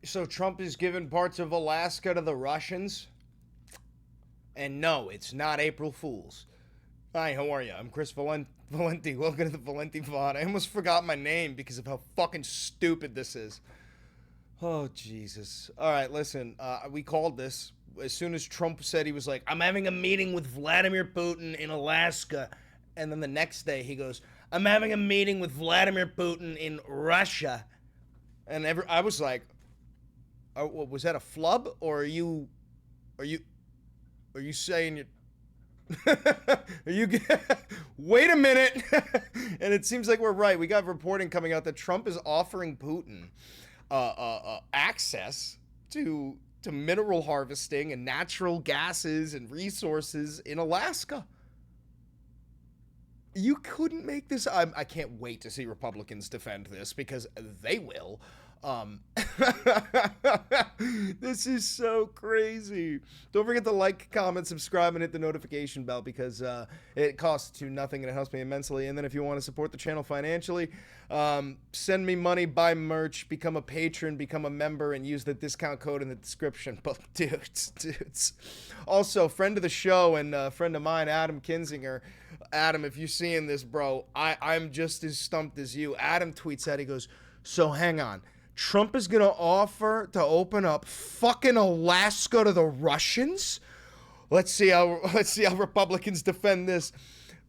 So Trump is giving parts of Alaska to the Russians? And no, it's not April Fool's. Hi, how are you? I'm Chris Valenti. Welcome to the Valenti Pod. I almost forgot my name because of how fucking stupid this is. Oh, Jesus. All right, listen. We called this. As soon as Trump said, he was like, I'm having a meeting with Vladimir Putin in Alaska. And then the next day he goes, I'm having a meeting with Vladimir Putin in Russia. And I was like, was that a flub? Or are you saying you... Are you... Wait a minute. And it seems like we're right. We got reporting coming out that Trump is offering Putin access to mineral harvesting and natural gases and resources in Alaska. You couldn't make this. I can't wait to see Republicans defend this because they will. This is so crazy. Don't forget to like, comment, subscribe, and hit the notification bell because it costs you nothing and it helps me immensely. And then if you want to support the channel financially, send me money, buy merch, become a patron, become a member, and use the discount code in the description. But dudes. Also, friend of the show and friend of mine, Adam Kinzinger. Adam, if you're seeing this, bro, I'm just as stumped as you. Adam tweets out, he goes, so hang on. Trump is going to offer to open up fucking Alaska to the Russians? Let's see how Republicans defend this.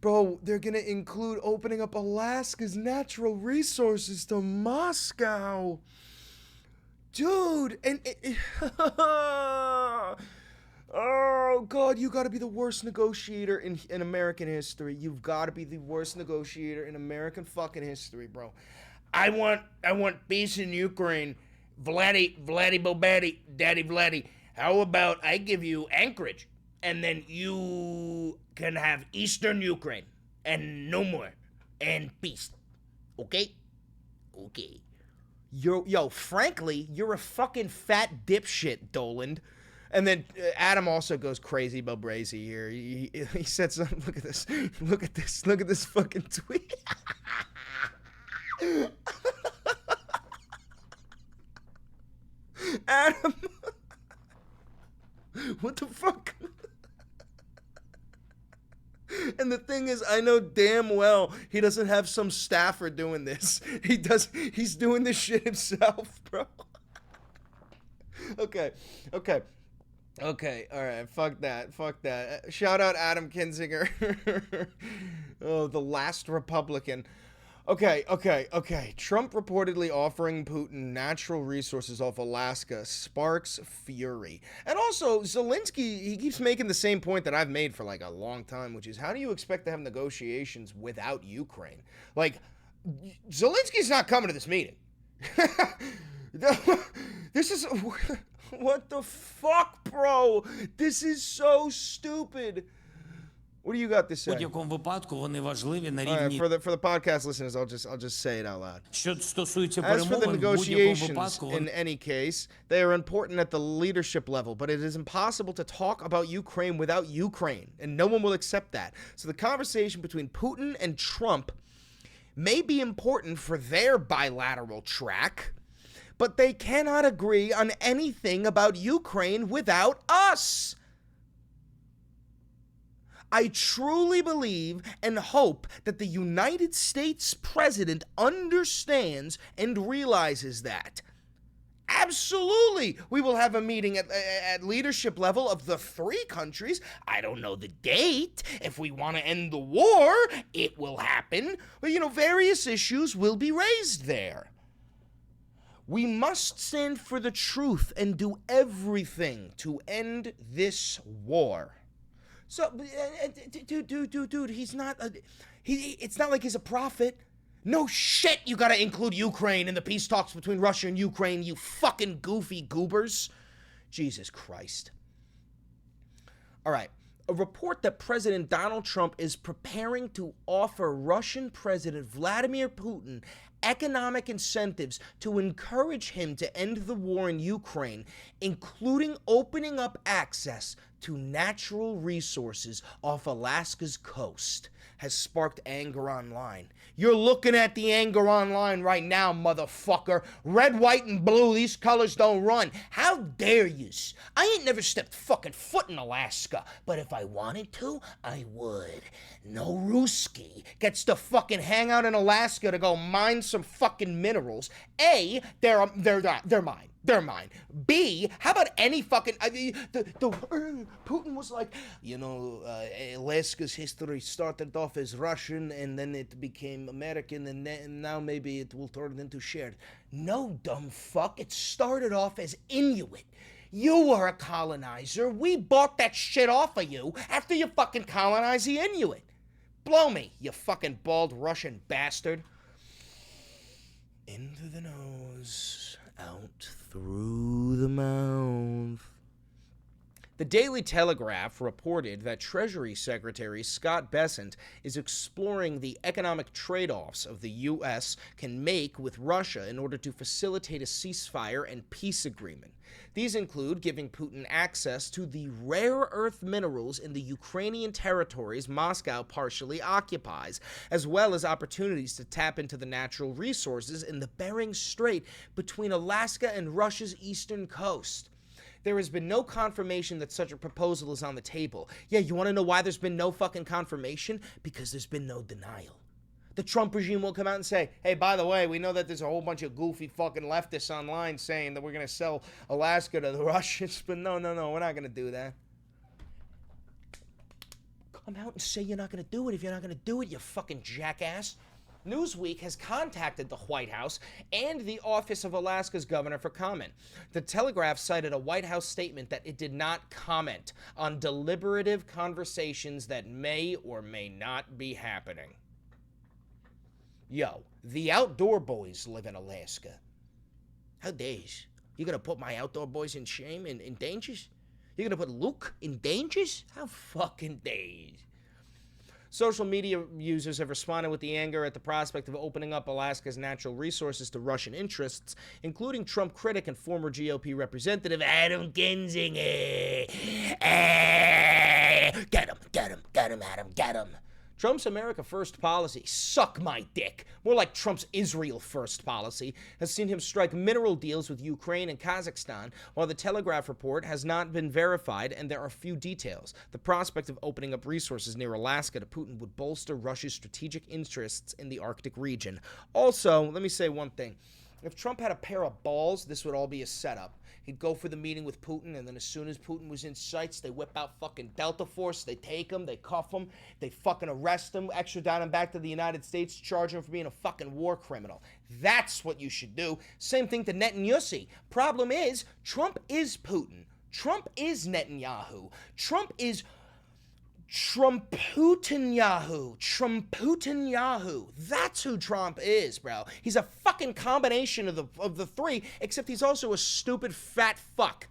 Bro, they're going to include opening up Alaska's natural resources to Moscow. Dude, and oh, God, you got to be the worst negotiator in American history. You've got to be the worst negotiator in American fucking history, bro. I want peace in Ukraine. Vladdy Bobaddy, Daddy Vladdy. How about I give you Anchorage, and then you can have Eastern Ukraine, and no more, and peace. Okay? Okay. Frankly, you're a fucking fat dipshit, Doland. And then Adam also goes crazy about Brazy here. He said something. Look at this. Look at this fucking tweet. Adam, what the fuck? And the thing is, I know damn well he doesn't have some staffer doing this. He's doing this shit himself, bro. Okay, all right, fuck that. Shout out Adam Kinzinger. Oh, the last Republican. Okay. Trump reportedly offering Putin natural resources off Alaska sparks fury. And also, Zelensky, he keeps making the same point that I've made for like a long time, which is how do you expect to have negotiations without Ukraine? Like, Zelensky's not coming to this meeting. This is... What the fuck, bro? This is so stupid. What do you got to say? будь-якому випадку вони важливі на All right, рівні. for the podcast listeners, I'll just say it out loud. Що стосується As for the перемовин, в будь-якому negotiations, випадку in any case, they are important at the leadership level, but it is impossible to talk about Ukraine without Ukraine, and no one will accept that. So the conversation between Putin and Trump may be important for their bilateral track, but they cannot agree on anything about Ukraine without us. I truly believe and hope that the United States president understands and realizes that. Absolutely, we will have a meeting at leadership level of the three countries. I don't know the date. If we want to end the war, it will happen. But, various issues will be raised there. We must stand for the truth and do everything to end this war. So, dude, he's not, it's not like he's a prophet. No shit, you gotta include Ukraine in the peace talks between Russia and Ukraine, you fucking goofy goobers. Jesus Christ. All right. A report that President Donald Trump is preparing to offer Russian President Vladimir Putin economic incentives to encourage him to end the war in Ukraine, including opening up access to natural resources off Alaska's coast, has sparked anger online. You're looking at the anger online right now, motherfucker. Red, white, and blue, these colors don't run. How dare yous? I ain't never stepped fucking foot in Alaska, but if I wanted to, I would. No Ruski gets to fucking hang out in Alaska to go mine some fucking minerals. A, they're mine. They're mine. B, how about any fucking... Putin was like, Alaska's history started off as Russian and then it became American and now maybe it will turn into shared. No, dumb fuck. It started off as Inuit. You were a colonizer. We bought that shit off of you after you fucking colonized the Inuit. Blow me, you fucking bald Russian bastard. Into the nose, out through the mouth. The Daily Telegraph reported that Treasury Secretary Scott Bessent is exploring the economic trade-offs of the U.S. can make with Russia in order to facilitate a ceasefire and peace agreement. These include giving Putin access to the rare earth minerals in the Ukrainian territories Moscow partially occupies, as well as opportunities to tap into the natural resources in the Bering Strait between Alaska and Russia's eastern coast. There has been no confirmation that such a proposal is on the table. Yeah, you want to know why there's been no fucking confirmation? Because there's been no denial. The Trump regime will come out and say, hey, by the way, we know that there's a whole bunch of goofy fucking leftists online saying that we're going to sell Alaska to the Russians, but no, we're not going to do that. Come out and say you're not going to do it if you're not going to do it, you fucking jackass. Newsweek has contacted the White House and the office of Alaska's governor for comment. The Telegraph cited a White House statement that it did not comment on deliberative conversations that may or may not be happening. Yo, the outdoor boys live in Alaska. How days? You gonna put my outdoor boys in shame, in dangers? You gonna put Luke in dangers? How fucking days? Social media users have responded with the anger at the prospect of opening up Alaska's natural resources to Russian interests, including Trump critic and former GOP representative Adam Kinzinger. Get him, Adam, get him. Trump's America First policy, suck my dick, more like Trump's Israel First policy, has seen him strike mineral deals with Ukraine and Kazakhstan, while the Telegraph report has not been verified and there are few details. The prospect of opening up resources near Alaska to Putin would bolster Russia's strategic interests in the Arctic region. Also, let me say one thing. If Trump had a pair of balls, this would all be a setup. He'd go for the meeting with Putin, and then as soon as Putin was in sights, they whip out fucking Delta Force, they take him, they cuff him, they fucking arrest him, extradite him back to the United States, charge him for being a fucking war criminal. That's what you should do. Same thing to Netanyahu. Problem is, Trump is Putin. Trump is Netanyahu. Trump is Trumputinyahu. That's who Trump is, bro. He's a fucking combination of the three, except he's also a stupid fat fuck.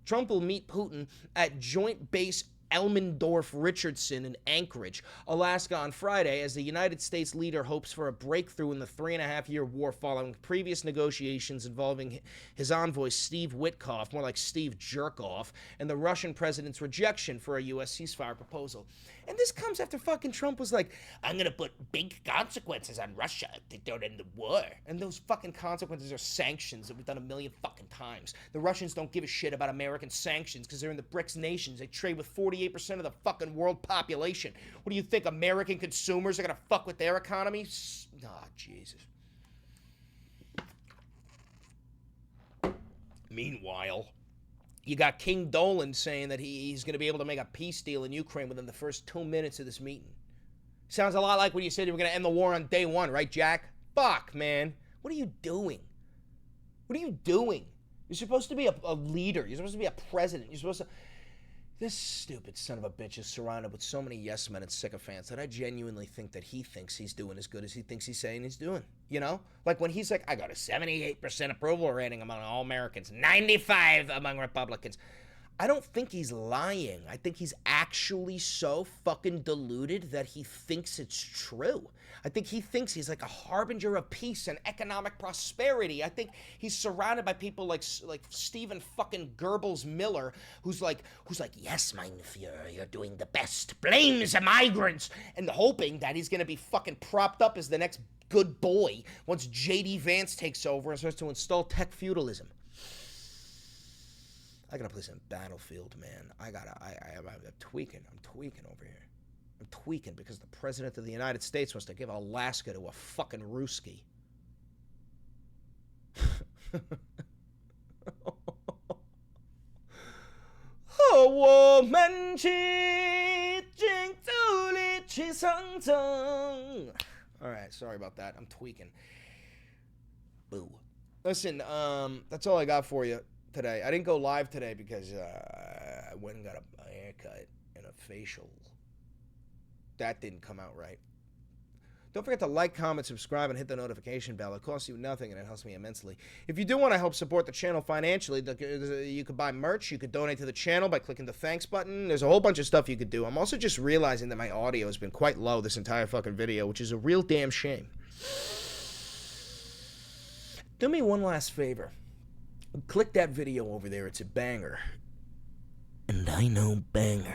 Trump will meet Putin at Joint Base Elmendorf-Richardson in Anchorage, Alaska on Friday, as the United States leader hopes for a breakthrough in the 3.5-year war following previous negotiations involving his envoy Steve Witkoff, more like Steve Jerkoff, and the Russian president's rejection for a U.S. ceasefire proposal. And this comes after fucking Trump was like, I'm gonna put big consequences on Russia if they don't end the war. And those fucking consequences are sanctions that we've done a million fucking times. The Russians don't give a shit about American sanctions because they're in the BRICS nations. They trade with 48% of the fucking world population. What do you think, American consumers are gonna fuck with their economy? Oh, Jesus. Meanwhile, you got King Dolan saying that he's going to be able to make a peace deal in Ukraine within the first 2 minutes of this meeting. Sounds a lot like when you said you were going to end the war on day one, right, Jack? Fuck, man. What are you doing? What are you doing? You're supposed to be a leader. You're supposed to be a president. You're supposed to... This stupid son of a bitch is surrounded with so many yes men and sycophants that I genuinely think that he thinks he's doing as good as he thinks he's saying he's doing. You know? Like when he's like, I got a 78% approval rating among all Americans, 95 among Republicans. I don't think he's lying. I think he's actually so fucking deluded that he thinks it's true. I think he thinks he's like a harbinger of peace and economic prosperity. I think he's surrounded by people like Stephen fucking Goebbels Miller, who's like, yes, mein Führer, you're doing the best. Blames the migrants, and hoping that he's gonna be fucking propped up as the next good boy once J.D. Vance takes over and starts to install tech feudalism. I gotta play some Battlefield, man. I'm tweaking. I'm tweaking over here. I'm tweaking because the President of the United States wants to give Alaska to a fucking Ruski. Alright, sorry about that. I'm tweaking. Boo. Listen, that's all I got for you today. I didn't go live today because I went and got a haircut and a facial. That didn't come out right. Don't forget to like, comment, subscribe, and hit the notification bell. It costs you nothing, and it helps me immensely. If you do want to help support the channel financially, you could buy merch. You could donate to the channel by clicking the thanks button. There's a whole bunch of stuff you could do. I'm also just realizing that my audio has been quite low this entire fucking video, which is a real damn shame. Do me one last favor. Click that video over there. It's a banger. And I know bangers.